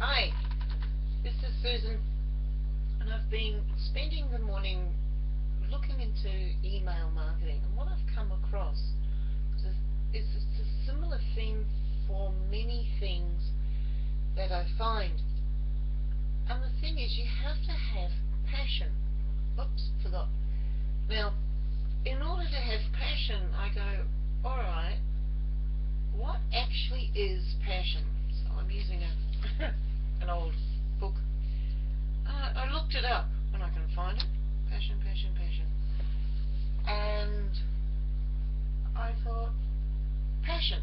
Hi, this is Susan, and I've been spending the morning looking into email marketing, and what I've come across is a similar theme for many things that I find. And the thing is, you have to have passion. Oops, forgot. Now, in order to have passion, I go, alright, what actually is passion? So I'm using an old book. I looked it up, and I can find it. Passion, passion, passion. And I thought, passion,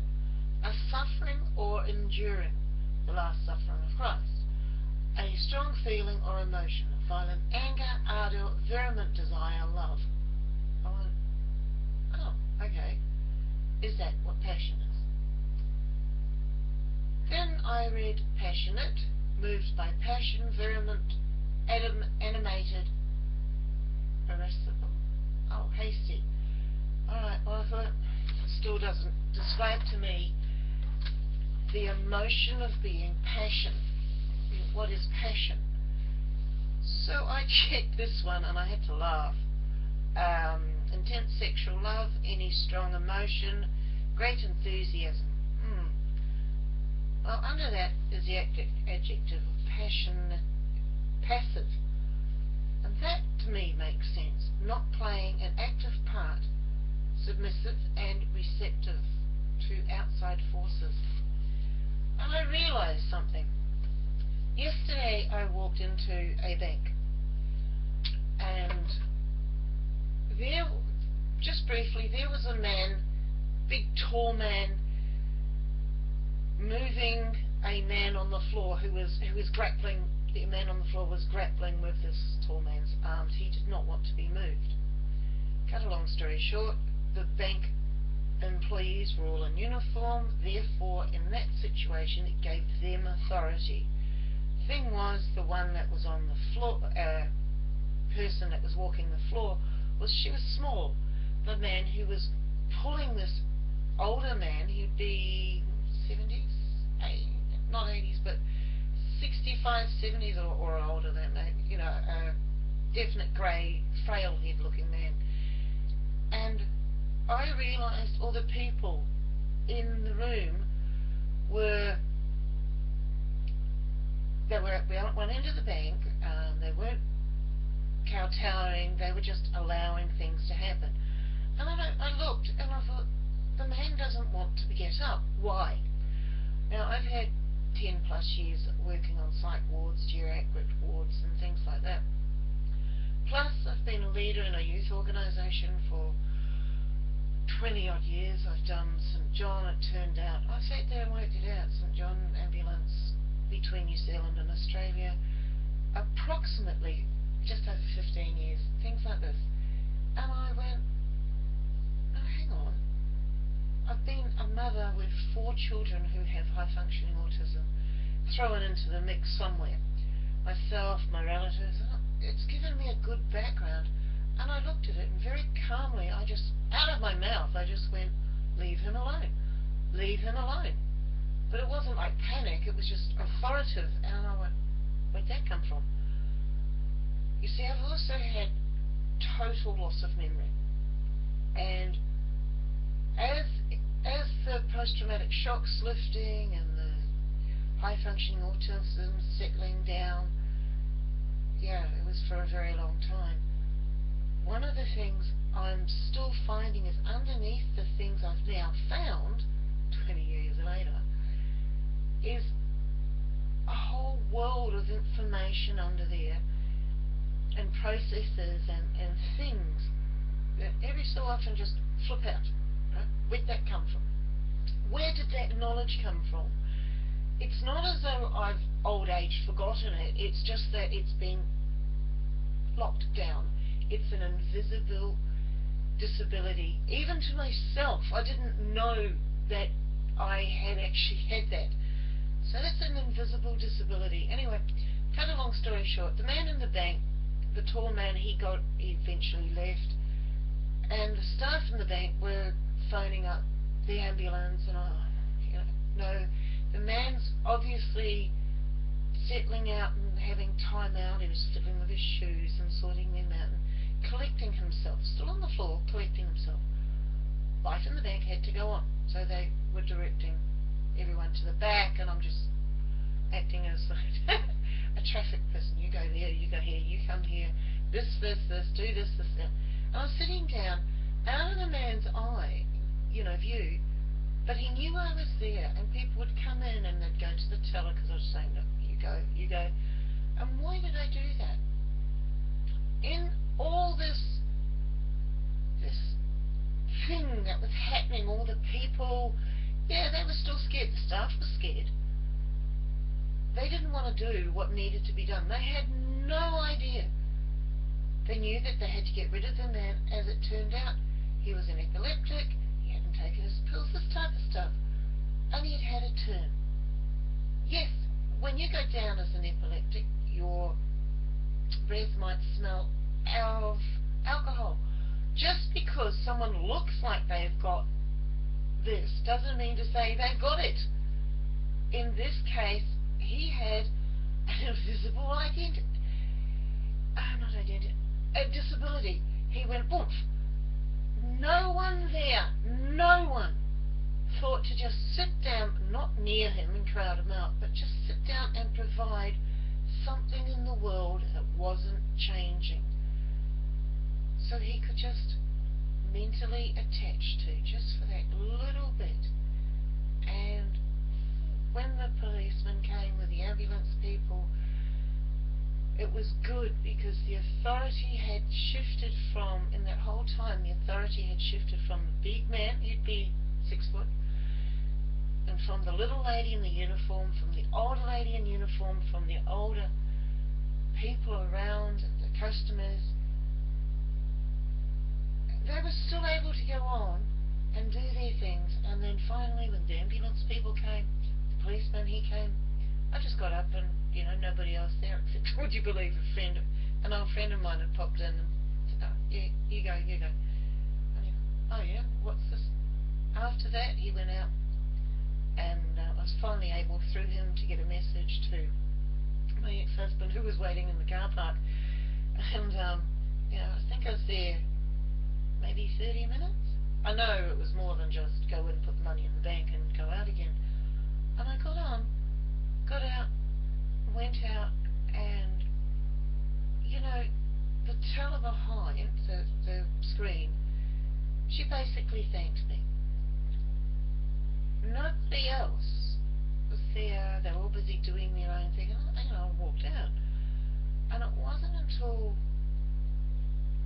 a suffering or enduring, the last suffering of Christ, a strong feeling or emotion, violent anger, ardor, vehement desire, love. I went, oh, okay. Is that what passion is? Then I read passionate, moved by passion, vehement, animated, irascible, oh, hasty. Alright, well, I thought it still doesn't describe to me the emotion of being passion. What is passion? So I checked this one and I had to laugh. Intense sexual love, any strong emotion, great enthusiasm. Well, under that is the adjective of passionate, passive. And that, to me, makes sense. Not playing an active part, submissive and receptive to outside forces. And I realised something. Yesterday I walked into a bank, and there, just briefly, there was a man, big tall man, moving a man on the floor who was grappling. The man on the floor was grappling with this tall man's arms. He did not want to be moved. Cut a long story short, the bank employees were all in uniform, therefore in that situation it gave them authority. Thing was, the one that was on the floor, person that was walking the floor, she was small. The man who was pulling this older man, he'd be 70s, not 80s, but 65, 70s or older than that, you know, a definite grey, frail head looking man. And I realised all the people in the room they were at one end of the bank. They weren't kowtowing, they were just allowing things to happen. And I looked and I thought, the man doesn't want to get up. Why? Now, I've had 10 plus years working on psych wards, geriatric wards and things like that. Plus, I've been a leader in a youth organisation for 20 odd years. I've done St John, it turned out. I sat there and worked it out. St John ambulance between New Zealand and Australia, approximately just over 15 years, things like this. And I went, no, hang on. I've been a mother with 4 children who have high-functioning autism, thrown into the mix somewhere. Myself, my relatives, it's given me a good background. And I looked at it, and very calmly, I just, out of my mouth, I just went, leave him alone. Leave him alone. But it wasn't like panic, it was just authoritative. And I went, where'd that come from? You see, I've also had total loss of memory. And as the post-traumatic shock's lifting and the high-functioning autism settling down, yeah, it was for a very long time. One of the things I'm still finding is underneath the things I've now found, 20 years later, is a whole world of information under there and processes and things that every so often just flip out. Right? Where'd that come from? Where did that knowledge come from? It's not as though I've old age forgotten it, it's just that it's been locked down. It's an invisible disability. Even to myself, I didn't know that I had actually had that. So that's an invisible disability. Anyway, cut a long story short, the man in the bank, the tall man, he eventually left, and the staff in the bank were phoning up the ambulance, and no, the man's obviously settling out and having time out. He was fiddling with his shoes and sorting them out and collecting himself, still on the floor, collecting himself. Light in the bank had to go on, so they were directing everyone to the back, and I'm just acting as a traffic person. You go there, you go here, you come here, this, do this, that. And I was sitting down, out of the man's eye, view, but he knew I was there, and people would come in and they'd go to the teller because I was saying, look, you go. And why did I do that? In all this thing that was happening, all the people, yeah, they were still scared. The staff was scared. They didn't want to do what needed to be done. They had no idea. They knew that they had to get rid of the man. As it turned out, he was an epileptic, he hadn't taken his pills, this type of stuff, and he had a turn. Yes, when you go down as an epileptic, your breath might smell of alcohol. Just because someone looks like they've got this doesn't mean to say they've got it. In this case, he had an invisible identity. A disability. He went oomph. No one there, no one thought to just sit down, not near him and crowd him out, but just sit down and provide something in the world that wasn't changing. So he could just mentally attach to, just for that little bit. And when the policeman came with the ambulance people, it was good because the authority had shifted from, in that whole time, the authority had shifted from the big man, he'd be 6 foot, and from the little lady in the uniform, from the older lady in uniform, from the older people around, the customers. They were still able to go on and do their things, and then finally when the ambulance people came, the policeman, he came, I just got up and, nobody else there except, would you believe, an old friend of mine had popped in and said, oh, yeah, you go. And he went, oh yeah, what's this? After that, he went out, and I was finally able, through him, to get a message to my ex-husband, who was waiting in the car park, and, I think I was there maybe 30 minutes. I know it was more than just go in, put the money in the bank and go out again. And I got out, went out, and the teller behind the screen, she basically thanked me. Nobody else was there. They were all busy doing their own thing, and I walked out. And it wasn't until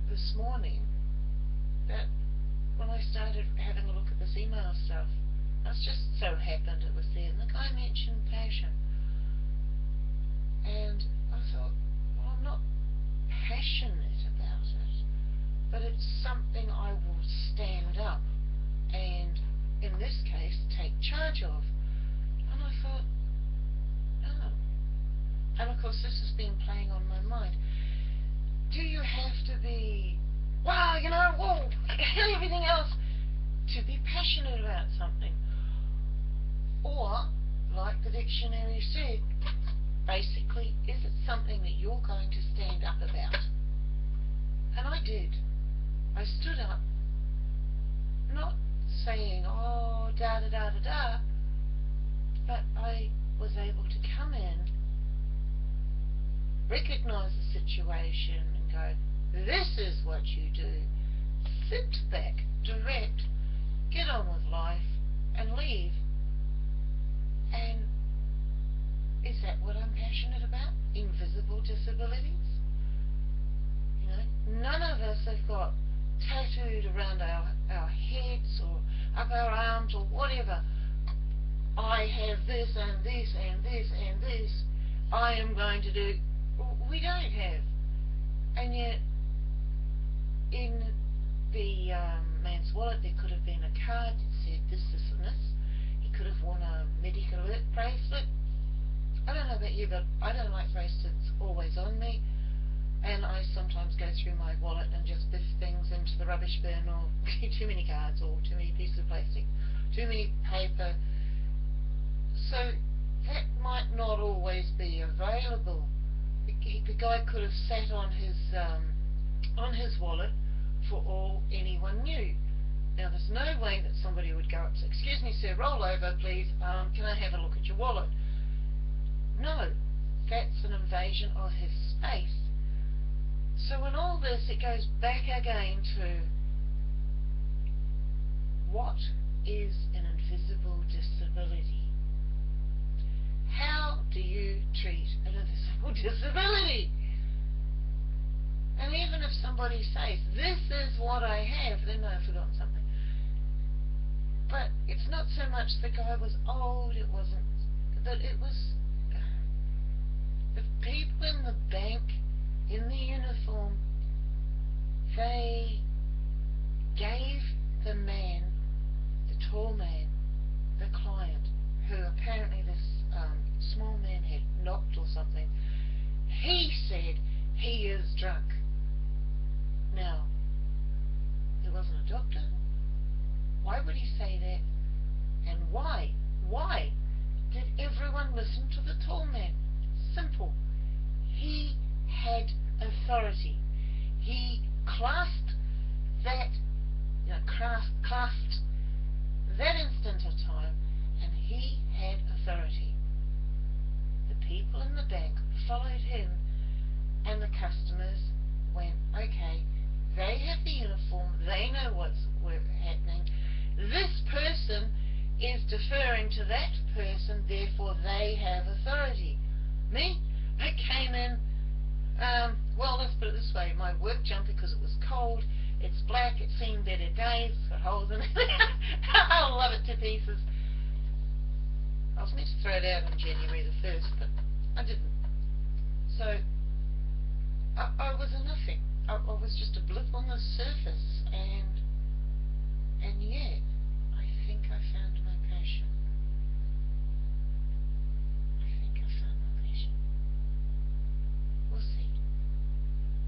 this morning that when I started having a look at this email stuff, it just so happened it was there, and the guy mentioned passion. And I thought, well, I'm not passionate about it, but it's something I will stand up and, in this case, take charge of. And I thought, oh. And of course this has been playing on my mind. Do you have to be, wow, whoa, everything else, to be passionate about something? Or, like the dictionary said, basically, is it something that you're going to stand up about? And I did. I stood up, not saying, oh, da-da-da-da-da, but I was able to come in, recognise the situation and go, this is what you do. Sit back, direct, get on with life, and leave. And is that what I'm passionate about? Invisible disabilities? None of us have got tattooed around our heads or up our arms or whatever. I have this and this and this and this. I am going to do. We don't have. And yet, in the man's wallet, there could have been a card that said this, and this. He could have worn a medical alert bracelet. I don't know about you, but I don't like bracelets always on me, and I sometimes go through my wallet and just biff things into the rubbish bin, or too many cards, or too many pieces of plastic, too many paper. So that might not always be available. unbelievable. The guy could have sat on his wallet for all anyone knew. Now, there's no way that somebody would go up and say, "Excuse me, sir, roll over, please. Can I have a look at your wallet?" No, that's an invasion of his space. So in all this, it goes back again to what is an invisible disability? How do you treat an invisible disability? And even if somebody says, "This is what I have," then they've forgotten something. But it's not so much the guy was old, it wasn't that, it was the people in the bank, in the uniform. They gave the man, the tall man, the client, who apparently this small man had knocked or something, he said he is drunk. Now, he wasn't a doctor. Why would he say that? And why? Why did everyone listen to the tall man? Simple. He had authority. He clasped that, clasped that instant of time, and he had authority. The people in the bank followed him, and the customers went, "Okay, they have the uniform, they know what's happening. This person is deferring to that person, therefore they have authority." Me, I came in, well, let's put it this way, my work jumper, because it was cold, it's black, it's seen better days, it's got holes in it. I love it to pieces. I was meant to throw it out on January the 1st, but I didn't. So, I was a nothing. I was just a blip on the surface, and yet, I think I found my passion. I think I found my passion. We'll see.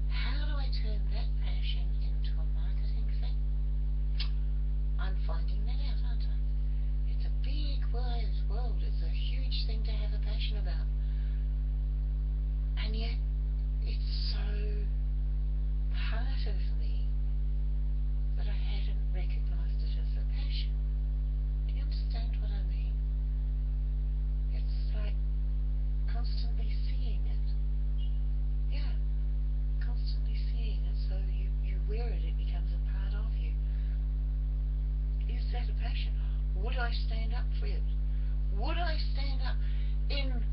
How do I turn that passion into a marketing thing? I'm finding that out, aren't I? It's a big wide world. It's a huge thing to have a passion about. And yet, it's so part of me that I hadn't recognized it as a passion. Do you understand what I mean? It's like constantly seeing it. Yeah, constantly seeing it, so you wear it, it becomes a part of you. Is that a passion? Would I stand up for it? Would I stand up in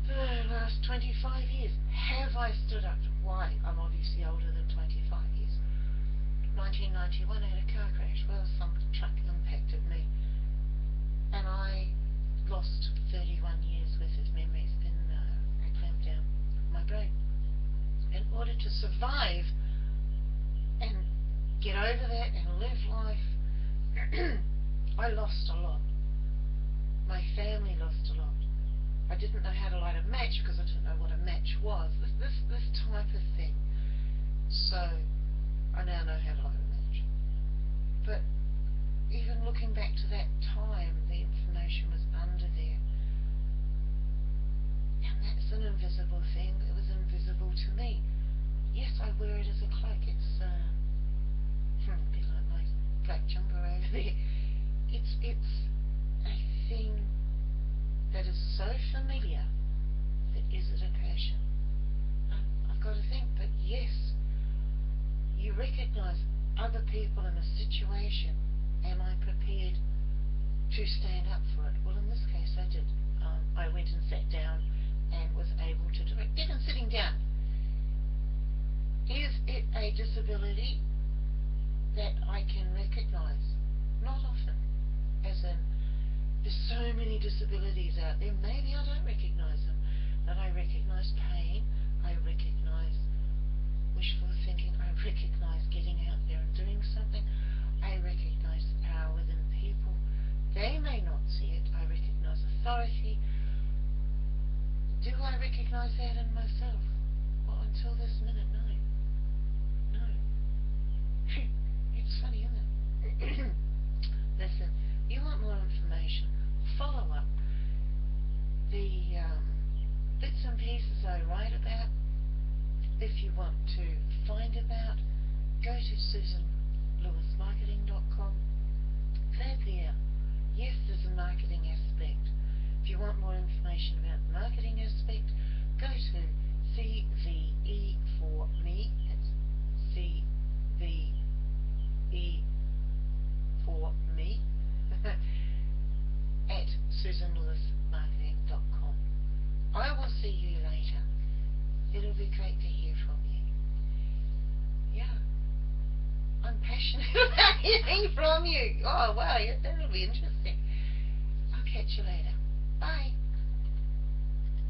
the last 25 years? Have I stood up? Why? I'm obviously older than 25 years. 1991 I had a car crash. Well, some truck impacted me, and I lost 31 years worth of memories in a clamp down my brain. In order to survive and get over that and live life, I lost a lot. My family lost a lot. I didn't know how to light a match because I didn't know what a match was. This type of thing. So I now know how to light a match. But even looking back to that time, the information was under there. And that's an invisible thing. It was invisible to me. Yes, I wear it as a cloak. It's a bit like my black jumper over there. It's a thing that is so familiar that is it a passion? I've got to think, but yes, you recognise other people in a situation. Am I prepared to stand up for it? Well, in this case I did. I went and sat down and was able to do it. Even sitting down. Is it a disability that I can recognise? Not often. As in, there's so many disabilities out there, maybe I don't recognise them. But I recognise pain, I recognise wishful thinking, I recognise getting out there and doing something, I recognise the power within people. They may not see it, I recognise authority. Do I recognise that in myself? Well, until this minute, no. No. It's funny, isn't it? Listen, you want more information, follow up. The bits and pieces I write about. If you want to find about, go to susanlewismarketing.com. They're there. Yes, there's a marketing aspect. If you want more information about the marketing aspect, go to CVE for me. It's CVE for me at susanlewismarketing.com. I will see you later. It'll be great to hear from you. Yeah. I'm passionate about hearing from you. Oh, wow, that'll be interesting. I'll catch you later. Bye.